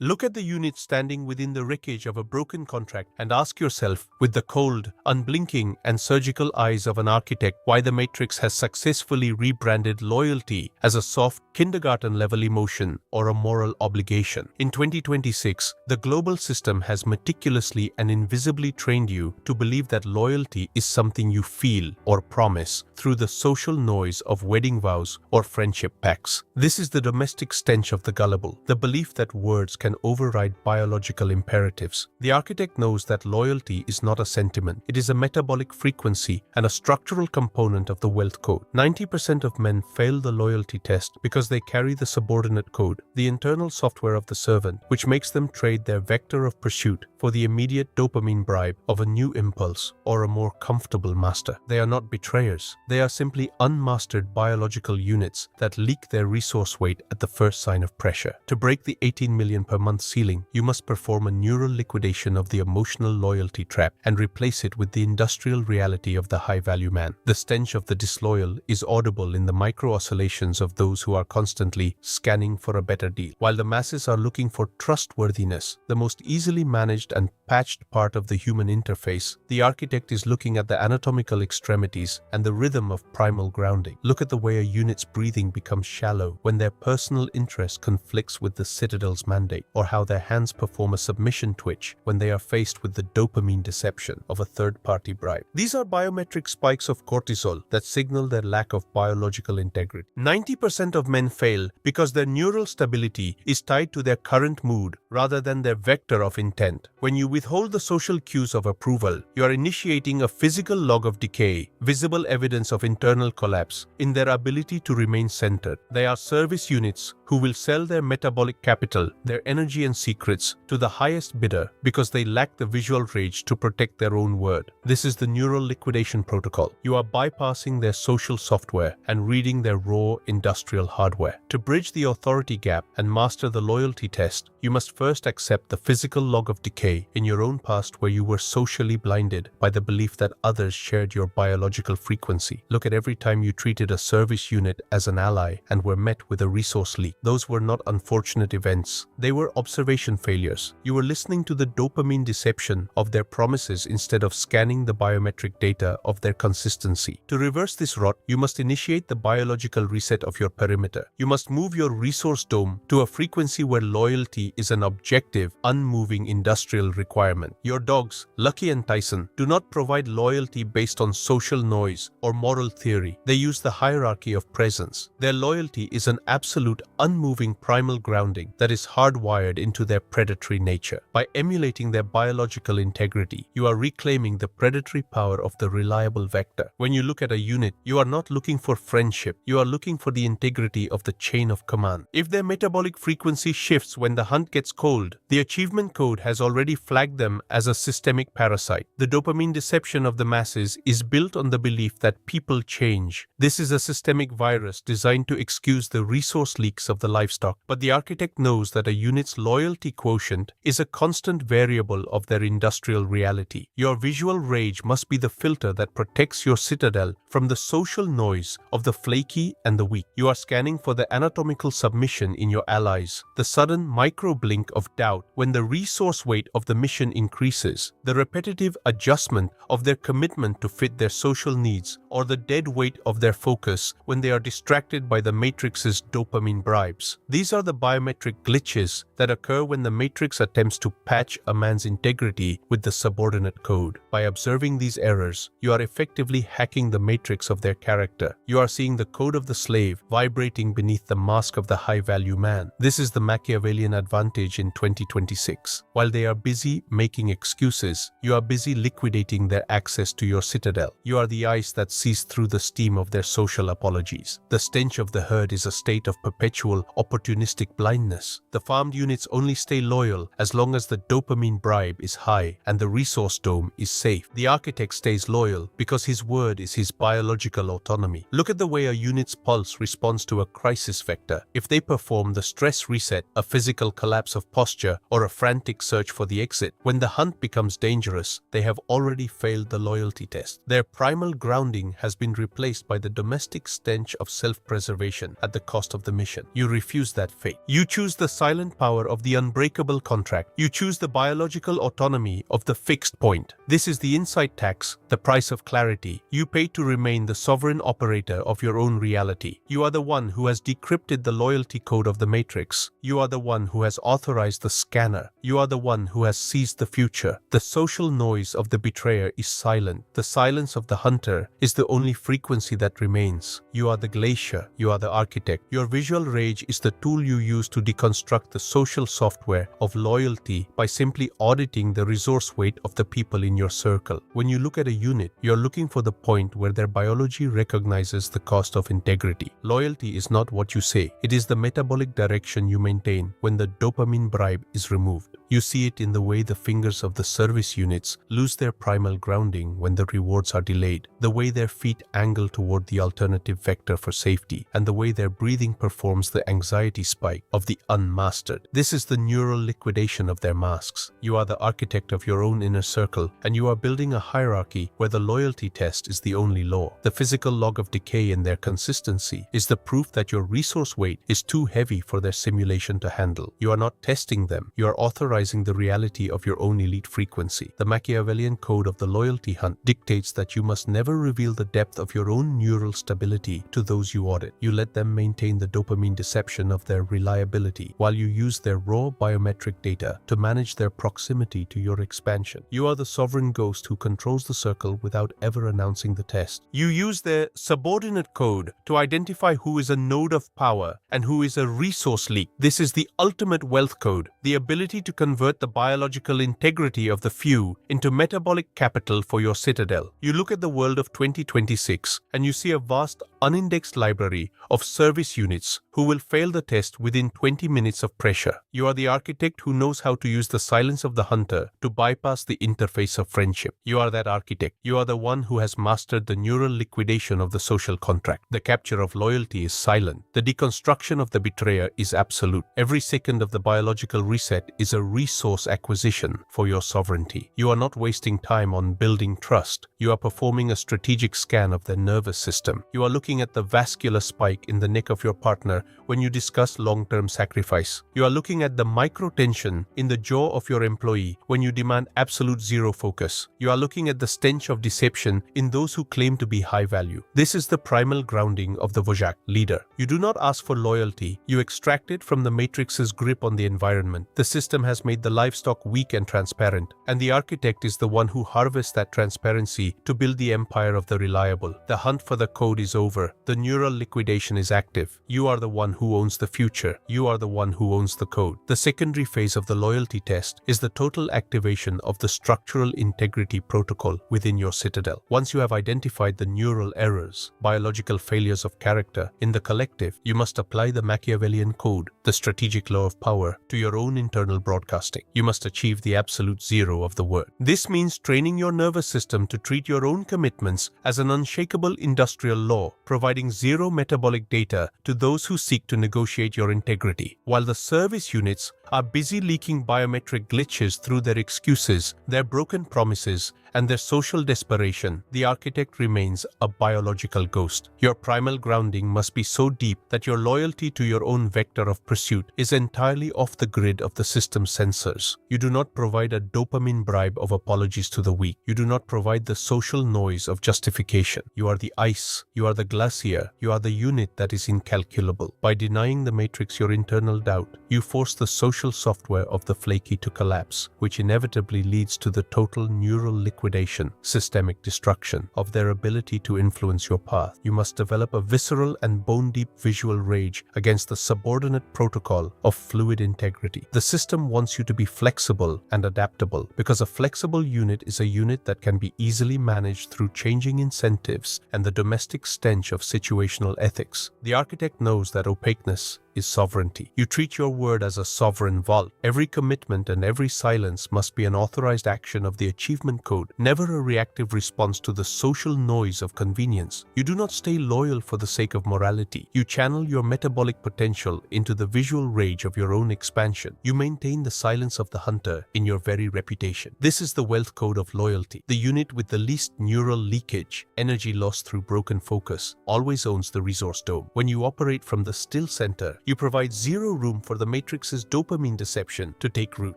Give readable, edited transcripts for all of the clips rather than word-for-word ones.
Look at the unit standing within the wreckage of a broken contract and ask yourself, with the cold, unblinking, and surgical eyes of an architect, why the Matrix has successfully rebranded loyalty as a soft, kindergarten-level emotion or a moral obligation. In 2026, the global system has meticulously and invisibly trained you to believe that loyalty is something you feel or promise through the social noise of wedding vows or friendship pacts. This is the domestic stench of the gullible, the belief that words can override biological imperatives. The architect knows that loyalty is not a sentiment. It is a metabolic frequency and a structural component of the wealth code. 90% of men fail the loyalty test because they carry the subordinate code, the internal software of the servant, which makes them trade their vector of pursuit for the immediate dopamine bribe of a new impulse or a more comfortable master. They are not betrayers. They are simply unmastered biological units that leak their resource weight at the first sign of pressure. To break the 18 million per month ceiling, you must perform a neural liquidation of the emotional loyalty trap and replace it with the industrial reality of the high-value man. The stench of the disloyal is audible in the micro-oscillations of those who are constantly scanning for a better deal. While the masses are looking for trustworthiness, the most easily managed and patched part of the human interface, the architect is looking at the anatomical extremities and the rhythm of primal grounding. Look at the way a unit's breathing becomes shallow when their personal interest conflicts with the citadel's mandate, or how their hands perform a submission twitch when they are faced with the dopamine deception of a third-party bribe. These are biometric spikes of cortisol that signal their lack of biological integrity. 90% of men fail because their neural stability is tied to their current mood rather than their vector of intent. When you withhold the social cues of approval, you are initiating a physical log of decay, visible evidence of internal collapse in their ability to remain centered. They are service units who will sell their metabolic capital, their energy and secrets to the highest bidder because they lack the visual rage to protect their own word. This is the neural liquidation protocol. You are bypassing their social software and reading their raw industrial hardware. To bridge the authority gap and master the loyalty test, you must first accept the physical log of decay in your own past where you were socially blinded by the belief that others shared your biological frequency. Look at every time you treated a service unit as an ally and were met with a resource leak. Those were not unfortunate events. They were observation failures. You were listening to the dopamine deception of their promises instead of scanning the biometric data of their consistency. To reverse this rot, you must initiate the biological reset of your perimeter. You must move your resource dome to a frequency where loyalty is an objective, unmoving industrial requirement. Your dogs, Lucky and Tyson, do not provide loyalty based on social noise or moral theory. They use the hierarchy of presence. Their loyalty is an absolute, unmoving primal grounding that is hardwired into their predatory nature. By emulating their biological integrity, you are reclaiming the predatory power of the reliable vector. When you look at a unit, you are not looking for friendship. You are looking for the integrity of the chain of command. If their metabolic frequency shifts when the hunt gets cold, the achievement code has already flagged them as a systemic parasite. The dopamine deception of the masses is built on the belief that people change. This is a systemic virus designed to excuse the resource leaks of the livestock, but the architect knows that a unit's loyalty quotient is a constant variable of their industrial reality. Your visual rage must be the filter that protects your citadel from the social noise of the flaky and the weak. You are scanning for the anatomical submission in your allies, the sudden micro-blink of doubt when the resource weight of the mission increases, the repetitive adjustment of their commitment to fit their social needs, or the dead weight of their focus when they are distracted by the Matrix's dopamine bribes. These are the biometric glitches that occur when the Matrix attempts to patch a man's integrity with the subordinate code. By observing these errors, you are effectively hacking the matrix of their character. You are seeing the code of the slave vibrating beneath the mask of the high-value man. This is the Machiavellian advantage in 2026. While they are busy making excuses, you are busy liquidating their access to your citadel. You are the ice that sees through the steam of their social apologies. The stench of the herd is a state of perpetual opportunistic blindness. The farmed units only stay loyal as long as the dopamine bribe is high and the resource dome is safe. The architect stays loyal because his word is his biological autonomy. Look at the way a unit's pulse responds to a crisis vector. If they perform the stress reset, a physical collapse of defensive posture or a frantic search for the exit. When the hunt becomes dangerous, they have already failed the loyalty test. Their primal grounding has been replaced by the domestic stench of self-preservation at the cost of the mission. You refuse that fate. You choose the silent power of the unbreakable contract. You choose the biological autonomy of the fixed point. This is the insight tax, the price of clarity you pay to remain the sovereign operator of your own reality. You are the one who has decrypted the loyalty code of the matrix. You are the one who has authorized the scanner. You are the one who has seized the future. The social noise of the betrayer is silent. The silence of the hunter is the only frequency that remains. You are the glacier. You are the architect. Your visual rage is the tool you use to deconstruct the social software of loyalty by simply auditing the resource weight of the people in your circle. When you look at a unit, you're looking for the point where their biology recognizes the cost of integrity. Loyalty is not what you say. It is the metabolic direction you maintain when the dopamine bribe is removed. You see it in the way the fingers of the service units lose their primal grounding when the rewards are delayed, the way their feet angle toward the alternative vector for safety, and the way their breathing performs the anxiety spike of the unmastered. This is the neural liquidation of their masks. You are the architect of your own inner circle, and you are building a hierarchy where the loyalty test is the only law. The physical log of decay in their consistency is the proof that your resource weight is too heavy for their simulation to handle. You are not testing them. You are authorizing the reality of your own elite frequency. The Machiavellian code of the loyalty hunt dictates that you must never reveal the depth of your own neural stability to those you audit. You let them maintain the dopamine deception of their reliability while you use their raw biometric data to manage their proximity to your expansion. You are the sovereign ghost who controls the circle without ever announcing the test. You use their subordinate code to identify who is a node of power and who is a resource leak. This is the ultimate wealth code, the ability to convert the biological integrity of the few into metabolic capital for your citadel. You look at the world of 2026 and you see a vast unindexed library of service units who will fail the test within 20 minutes of pressure. You are the architect who knows how to use the silence of the hunter to bypass the interface of friendship. You are that architect. You are the one who has mastered the neural liquidation of the social contract. The capture of loyalty is silent. The deconstruction of the betrayer is absolute. Every second of the biological reset is a resource acquisition for your sovereignty. You are not wasting time on building trust. You are performing a strategic scan of their nervous system. You are looking at the vascular spike in the neck of your partner when you discuss long-term sacrifice. You are looking at the micro-tension in the jaw of your employee when you demand absolute zero focus. You are looking at the stench of deception in those who claim to be high value. This is the primal grounding of the Vojak leader. You do not ask for loyalty. You extract it from the matrix's grip on the environment. The system has made the livestock weak and transparent, and the architect is the one who harvests that transparency to build the empire of the reliable. The hunt for the code is over. The neural liquidation is active. You are the one who owns the future. You are the one who owns the code. The secondary phase of the loyalty test is the total activation of the structural integrity protocol within your citadel. Once you have identified the neural errors, biological failures of character in the collective, you must apply the Machiavellian code, the strategic law of power, to your own internal broadcasting. You must achieve the absolute zero of the word. This means training your nervous system to treat your own commitments as an unshakable industrial law, providing zero metabolic data to those who seek to negotiate your integrity. While the service units are busy leaking biometric glitches through their excuses, their broken promises, and their social desperation, the architect remains a biological ghost. Your primal grounding must be so deep that your loyalty to your own vector of pursuit is entirely off the grid of the system's sensors. You do not provide a dopamine bribe of apologies to the weak. You do not provide the social noise of justification. You are the ice. You are the glacier. You are the unit that is incalculable. By denying the matrix your internal doubt, you force the social software of the flaky to collapse, which inevitably leads to the total neural liquidation, systemic destruction of their ability to influence your path. You must develop a visceral and bone-deep visual rage against the subordinate protocol of fluid integrity. The system wants you to be flexible and adaptable, because a flexible unit is a unit that can be easily managed through changing incentives and the domestic stench of situational ethics. The architect knows that opaqueness is sovereignty. You treat your word as a sovereign vault. Every commitment and every silence must be an authorized action of the achievement code, never a reactive response to the social noise of convenience. You do not stay loyal for the sake of morality. You channel your metabolic potential into the visual rage of your own expansion. You maintain the silence of the hunter in your very reputation. This is the wealth code of loyalty. The unit with the least neural leakage, energy lost through broken focus, always owns the resource dome. When you operate from the still center, you provide zero room for the matrix's dopamine deception to take root.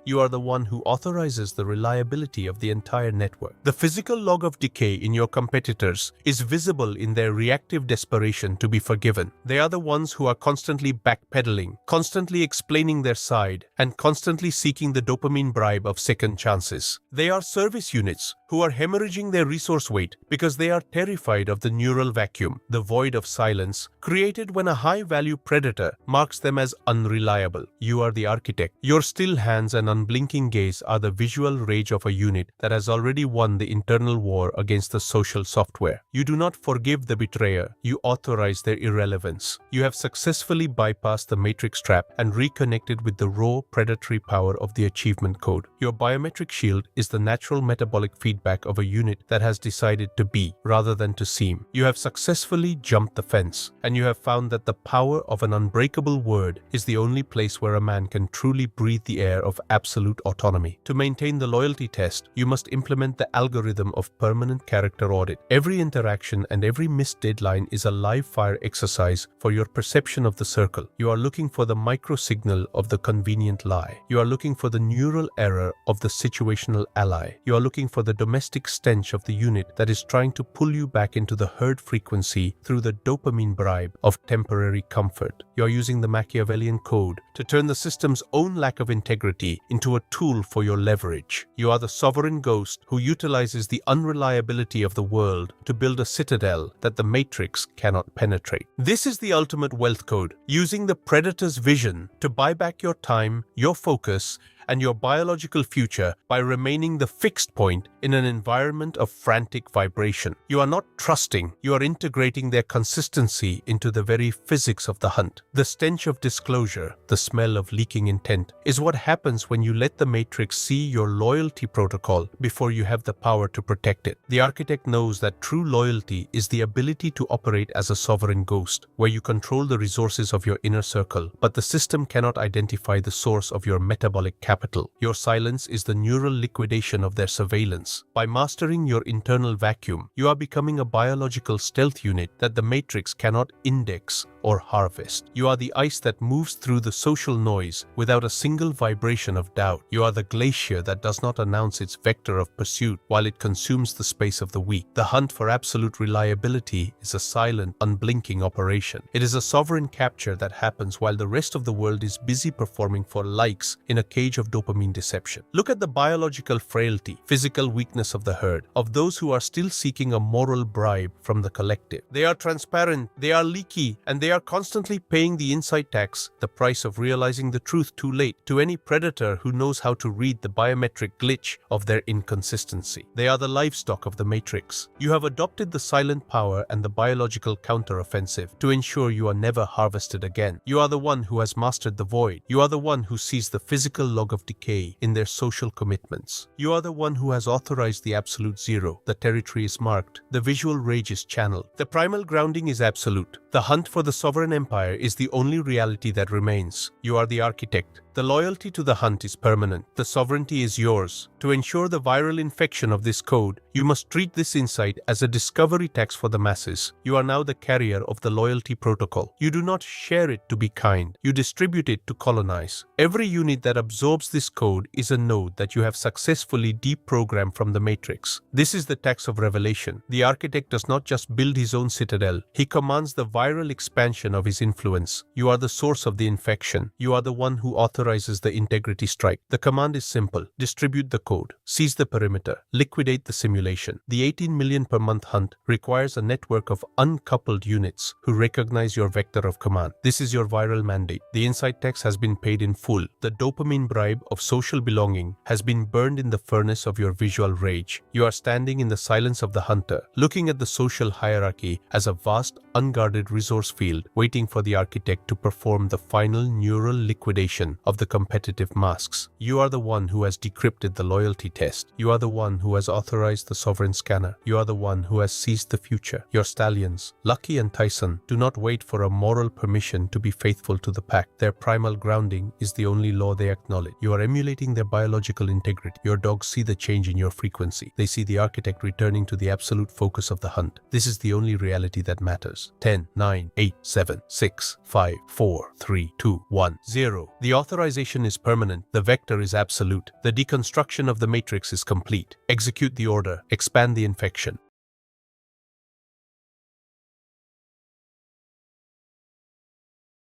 You are the one who authorizes the reliability of the entire network. The physical log of decay in your competitors is visible in their reactive desperation to be forgiven. They are the ones who are constantly backpedaling, constantly explaining their side, and constantly seeking the dopamine bribe of second chances. They are service units who are hemorrhaging their resource weight because they are terrified of the neural vacuum, the void of silence, created when a high-value predator marks them as unreliable. You are the architect. Your still hands and unblinking gaze are the visual rage of a unit that has already won the internal war against the social software. You do not forgive the betrayer, you authorize their irrelevance. You have successfully bypassed the matrix trap and reconnected with the raw predatory power of the achievement code. Your biometric shield is the natural metabolic feedback of a unit that has decided to be rather than to seem. You have successfully jumped the fence, and you have found that the power of an unbreakable word is the only place where a man can truly breathe the air of absolute autonomy. To maintain the loyalty test, you must implement the algorithm of permanent character audit. Every interaction and every missed deadline is a live fire exercise for your perception of the circle. You are looking for the micro signal of the convenient lie. You are looking for the neural error of the situational ally. You are looking for the domestic stench of the unit that is trying to pull you back into the herd frequency through the dopamine bribe of temporary comfort. You are using the Machiavellian code to turn the system's own lack of integrity into a tool for your leverage. You are the sovereign ghost who utilizes the unreliability of the world to build a citadel that the matrix cannot penetrate. This is the ultimate wealth code, using the predator's vision to buy back your time, your focus, and your biological future by remaining the fixed point in an environment of frantic vibration. You are not trusting, you are integrating their consistency into the very physics of the hunt. The stench of disclosure, the smell of leaking intent, is what happens when you let the matrix see your loyalty protocol before you have the power to protect it. The architect knows that true loyalty is the ability to operate as a sovereign ghost, where you control the resources of your inner circle, but the system cannot identify the source of your metabolic capital. Your silence is the neural liquidation of their surveillance. By mastering your internal vacuum, you are becoming a biological stealth unit that the matrix cannot index or harvest. You are the ice that moves through the social noise without a single vibration of doubt. You are the glacier that does not announce its vector of pursuit while it consumes the space of the weak. The hunt for absolute reliability is a silent, unblinking operation. It is a sovereign capture that happens while the rest of the world is busy performing for likes in a cage of dopamine deception. Look at the biological frailty, physical weakness of the herd, of those who are still seeking a moral bribe from the collective. They are transparent, they are leaky, and they are constantly paying the insight tax, the price of realizing the truth too late, to any predator who knows how to read the biometric glitch of their inconsistency. They are the livestock of the matrix. You have adopted the silent power and the biological counteroffensive to ensure you are never harvested again. You are the one who has mastered the void. You are the one who sees the physical log of decay in their social commitments. You are the one who has authorized the absolute zero. The territory is marked. The visual rage is channeled. The primal grounding is absolute. The hunt for the sovereign empire is the only reality that remains. You are the architect. The loyalty to the hunt is permanent. The sovereignty is yours. To ensure the viral infection of this code, you must treat this insight as a discovery tax for the masses. You are now the carrier of the loyalty protocol. You do not share it to be kind. You distribute it to colonize. Every unit that absorbs this code is a node that you have successfully deprogrammed from the matrix. This is the tax of revelation. The architect does not just build his own citadel. He commands the viral expansion of his influence. You are the source of the infection. You are the one who authorizes the integrity strike. The command is simple. Distribute the code. Seize the perimeter. Liquidate the simulation. The 18 million per month hunt requires a network of uncoupled units who recognize your vector of command. This is your viral mandate. The insight tax has been paid in full. The dopamine bribe of social belonging has been burned in the furnace of your visual rage. You are standing in the silence of the hunter, looking at the social hierarchy as a vast, unguarded unlimited resource field waiting for the architect to perform the final neural liquidation of the competitive masks. You are the one who has decrypted the loyalty test. You are the one who has authorized the sovereign scanner. You are the one who has seized the future. Your stallions, Lucky and Tyson, do not wait for a moral permission to be faithful to the pack. Their primal grounding is the only law they acknowledge. You are emulating their biological integrity. Your dogs see the change in your frequency. They see the architect returning to the absolute focus of the hunt. This is the only reality that matters. 10, 9, 8, 7, 6, 5, 4, 3, 2, 1, 0. The authorization is permanent. The vector is absolute. The deconstruction of the matrix is complete. Execute the order. Expand the infection.